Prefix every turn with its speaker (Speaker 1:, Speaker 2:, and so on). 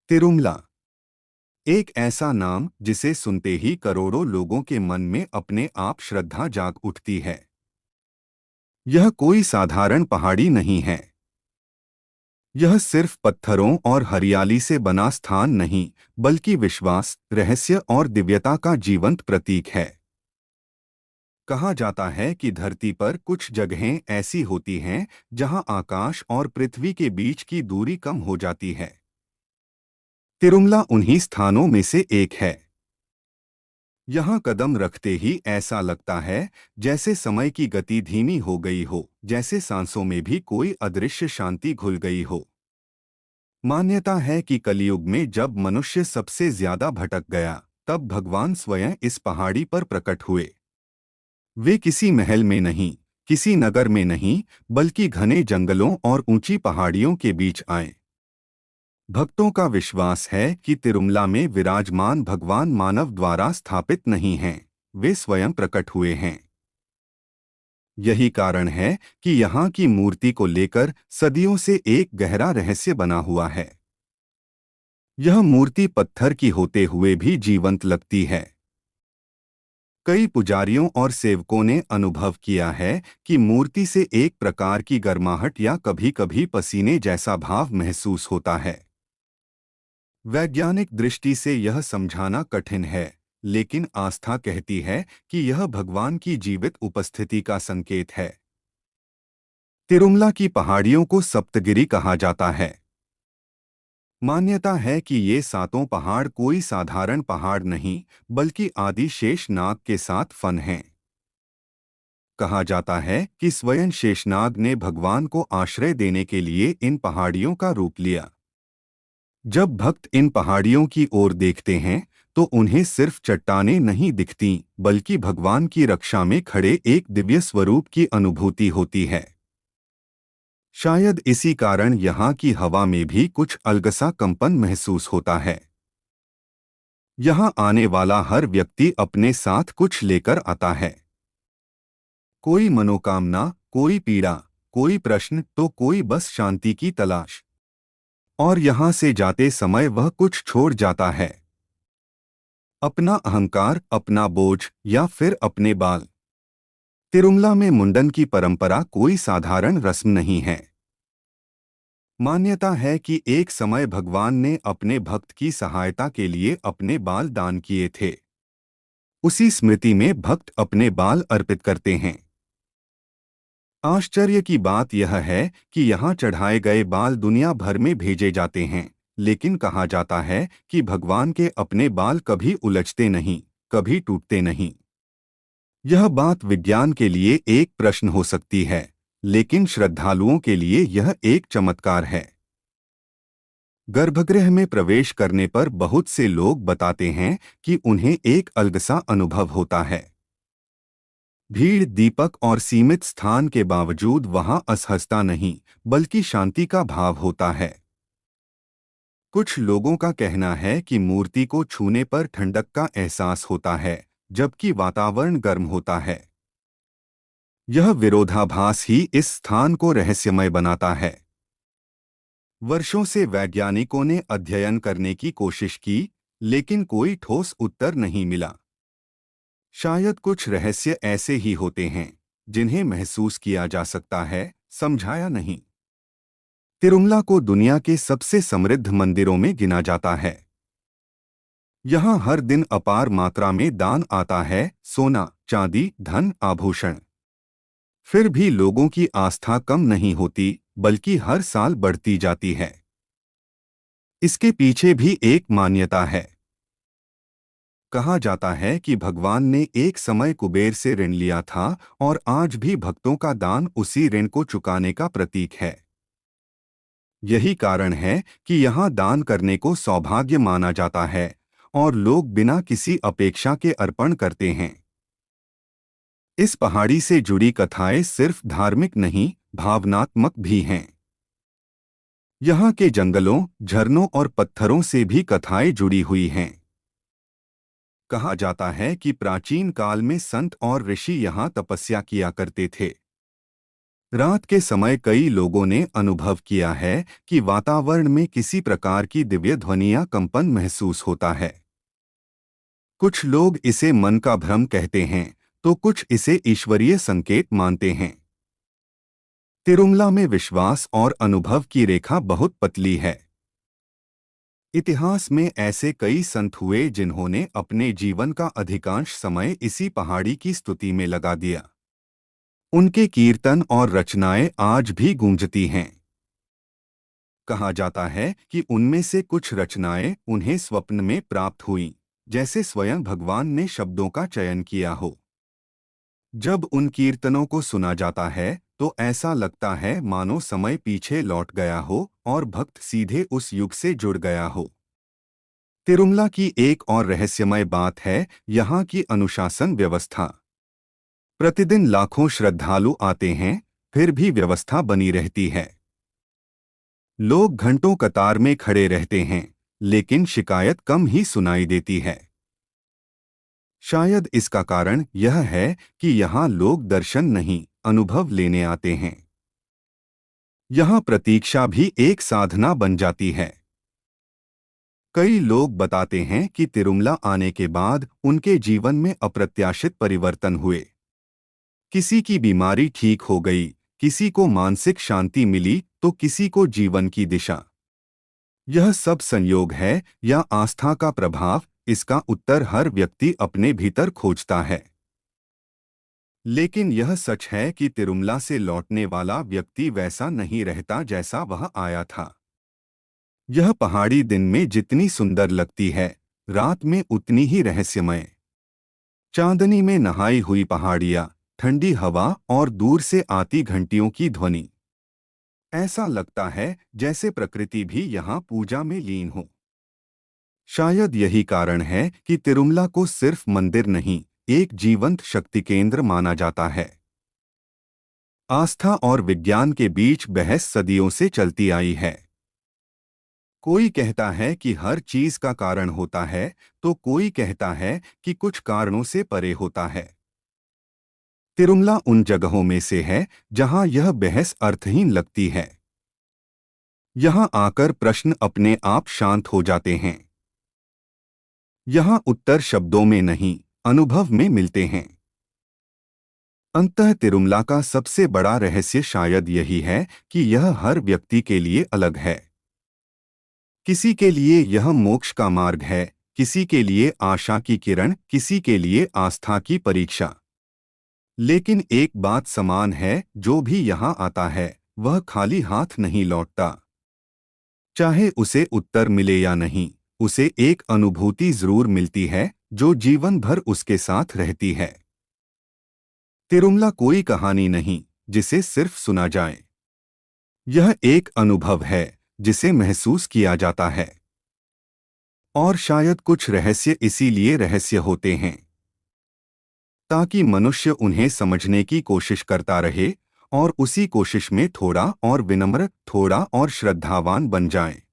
Speaker 1: तिरुमला एक ऐसा नाम जिसे सुनते ही करोड़ों लोगों के मन में अपने आप श्रद्धा जाग उठती है। यह कोई साधारण पहाड़ी नहीं है। यह सिर्फ पत्थरों और हरियाली से बना स्थान नहीं, बल्कि विश्वास, रहस्य और दिव्यता का जीवंत प्रतीक है। कहा जाता है कि धरती पर कुछ जगहें ऐसी होती हैं जहां आकाश और पृथ्वी के बीच की दूरी कम हो जाती है। तिरुमला उन्हीं स्थानों में से एक है। यहाँ कदम रखते ही ऐसा लगता है जैसे समय की गति धीमी हो गई हो, जैसे सांसों में भी कोई अदृश्य शांति घुल गई हो। मान्यता है कि कलयुग में जब मनुष्य सबसे ज्यादा भटक गया, तब भगवान स्वयं इस पहाड़ी पर प्रकट हुए। वे किसी महल में नहीं, किसी नगर में नहीं, बल्कि घने जंगलों और ऊंची पहाड़ियों के बीच आए। भक्तों का विश्वास है कि तिरुमला में विराजमान भगवान मानव द्वारा स्थापित नहीं हैं, वे स्वयं प्रकट हुए हैं। यही कारण है कि यहाँ की मूर्ति को लेकर सदियों से एक गहरा रहस्य बना हुआ है। यह मूर्ति पत्थर की होते हुए भी जीवंत लगती है। कई पुजारियों और सेवकों ने अनुभव किया है कि मूर्ति से एक प्रकार की गर्माहट या कभी-कभी पसीने जैसा भाव महसूस होता है। वैज्ञानिक दृष्टि से यह समझाना कठिन है, लेकिन आस्था कहती है कि यह भगवान की जीवित उपस्थिति का संकेत है। तिरुमला की पहाड़ियों को सप्तगिरी कहा जाता है। मान्यता है कि ये सातों पहाड़ कोई साधारण पहाड़ नहीं, बल्कि आदि शेषनाग के साथ फन हैं। कहा जाता है कि स्वयं शेषनाग ने भगवान को आश्रय देने के लिए इन पहाड़ियों का रूप लिया। जब भक्त इन पहाड़ियों की ओर देखते हैं, तो उन्हें सिर्फ चट्टानें नहीं दिखती, बल्कि भगवान की रक्षा में खड़े एक दिव्य स्वरूप की अनुभूति होती है। शायद इसी कारण यहाँ की हवा में भी कुछ अलग-सा कंपन महसूस होता है। यहाँ आने वाला हर व्यक्ति अपने साथ कुछ लेकर आता है। कोई मनोकामना, कोई पीड़ा, कोई प्रश्न, तो कोई बस शांति की तलाश। और यहाँ से जाते समय वह कुछ छोड़ जाता है। अपना अहंकार, अपना बोझ, या फिर अपने बाल। तिरुमला में मुंडन की परंपरा कोई साधारण रस्म नहीं है। मान्यता है कि एक समय भगवान ने अपने भक्त की सहायता के लिए अपने बाल दान किए थे। उसी स्मृति में भक्त अपने बाल अर्पित करते हैं। आश्चर्य की बात यह है कि यहाँ चढ़ाए गए बाल दुनिया भर में भेजे जाते हैं, लेकिन कहा जाता है कि भगवान के अपने बाल कभी उलझते नहीं, कभी टूटते नहीं। यह बात विज्ञान के लिए एक प्रश्न हो सकती है, लेकिन श्रद्धालुओं के लिए यह एक चमत्कार है। गर्भगृह में प्रवेश करने पर बहुत से लोग बताते हैं कि उन्हें एक अलग-सा अनुभव होता है। भीड़, दीपक और सीमित स्थान के बावजूद वहां असहजता नहीं, बल्कि शांति का भाव होता है। कुछ लोगों का कहना है कि मूर्ति को छूने पर ठंडक का एहसास होता है, जबकि वातावरण गर्म होता है। यह विरोधाभास ही इस स्थान को रहस्यमय बनाता है। वर्षों से वैज्ञानिकों ने अध्ययन करने की कोशिश की, लेकिन कोई ठोस उत्तर नहीं मिला। शायद कुछ रहस्य ऐसे ही होते हैं जिन्हें महसूस किया जा सकता है, समझाया नहीं। तिरुमला को दुनिया के सबसे समृद्ध मंदिरों में गिना जाता है। यहाँ हर दिन अपार मात्रा में दान आता है, सोना, चांदी, धन, आभूषण। फिर भी लोगों की आस्था कम नहीं होती, बल्कि हर साल बढ़ती जाती है। इसके पीछे भी एक मान्यता है। कहा जाता है कि भगवान ने एक समय कुबेर से ऋण लिया था, और आज भी भक्तों का दान उसी ऋण को चुकाने का प्रतीक है। यही कारण है कि यहाँ दान करने को सौभाग्य माना जाता है, और लोग बिना किसी अपेक्षा के अर्पण करते हैं। इस पहाड़ी से जुड़ी कथाएं सिर्फ धार्मिक नहीं, भावनात्मक भी हैं। यहाँ के जंगलों, झरनों और पत्थरों से भी कथाएं जुड़ी हुई हैं। कहा जाता है कि प्राचीन काल में संत और ऋषि यहाँ तपस्या किया करते थे। रात के समय कई लोगों ने अनुभव किया है कि वातावरण में किसी प्रकार की दिव्य ध्वनि या कंपन महसूस होता है। कुछ लोग इसे मन का भ्रम कहते हैं, तो कुछ इसे ईश्वरीय संकेत मानते हैं। तिरुमला में विश्वास और अनुभव की रेखा बहुत पतली है। इतिहास में ऐसे कई संत हुए जिन्होंने अपने जीवन का अधिकांश समय इसी पहाड़ी की स्तुति में लगा दिया। उनके कीर्तन और रचनाएं आज भी गूंजती हैं। कहा जाता है कि उनमें से कुछ रचनाएं उन्हें स्वप्न में प्राप्त हुईं, जैसे स्वयं भगवान ने शब्दों का चयन किया हो। जब उन कीर्तनों को सुना जाता है तो ऐसा लगता है मानो समय पीछे लौट गया हो और भक्त सीधे उस युग से जुड़ गया हो। तिरुमला की एक और रहस्यमय बात है यहाँ की अनुशासन व्यवस्था। प्रतिदिन लाखों श्रद्धालु आते हैं, फिर भी व्यवस्था बनी रहती है। लोग घंटों कतार में खड़े रहते हैं, लेकिन शिकायत कम ही सुनाई देती है। शायद इसका कारण यह है कि यहाँ लोग दर्शन नहीं, अनुभव लेने आते हैं। यहाँ प्रतीक्षा भी एक साधना बन जाती है। कई लोग बताते हैं कि तिरुमला आने के बाद उनके जीवन में अप्रत्याशित परिवर्तन हुए। किसी की बीमारी ठीक हो गई, किसी को मानसिक शांति मिली, तो किसी को जीवन की दिशा। यह सब संयोग है या आस्था का प्रभाव, इसका उत्तर हर व्यक्ति अपने भीतर खोजता है। लेकिन यह सच है कि तिरुमला से लौटने वाला व्यक्ति वैसा नहीं रहता जैसा वह आया था। यह पहाड़ी दिन में जितनी सुंदर लगती है, रात में उतनी ही रहस्यमय। चांदनी में नहाई हुई पहाड़ियाँ, ठंडी हवा और दूर से आती घंटियों की ध्वनि। ऐसा लगता है जैसे प्रकृति भी यहाँ पूजा में लीन हो। शायद यही कारण है कि तिरुमला को सिर्फ मंदिर नहीं, एक जीवंत शक्ति केंद्र माना जाता है। आस्था और विज्ञान के बीच बहस सदियों से चलती आई है। कोई कहता है कि हर चीज का कारण होता है, तो कोई कहता है कि कुछ कारणों से परे होता है। तिरुमला उन जगहों में से है जहां यह बहस अर्थहीन लगती है। यहां आकर प्रश्न अपने आप शांत हो जाते हैं। यहां उत्तर शब्दों में नहीं, अनुभव में मिलते हैं। अंततः तिरुमला का सबसे बड़ा रहस्य शायद यही है कि यह हर व्यक्ति के लिए अलग है। किसी के लिए यह मोक्ष का मार्ग है, किसी के लिए आशा की किरण, किसी के लिए आस्था की परीक्षा। लेकिन एक बात समान है, जो भी यहाँ आता है वह खाली हाथ नहीं लौटता। चाहे उसे उत्तर मिले या नहीं, उसे एक अनुभूति जरूर मिलती है जो जीवन भर उसके साथ रहती है। तिरुमला कोई कहानी नहीं जिसे सिर्फ सुना जाए। यह एक अनुभव है जिसे महसूस किया जाता है। और शायद कुछ रहस्य इसीलिए रहस्य होते हैं, ताकि मनुष्य उन्हें समझने की कोशिश करता रहे और उसी कोशिश में थोड़ा और विनम्र, थोड़ा और श्रद्धावान बन जाए।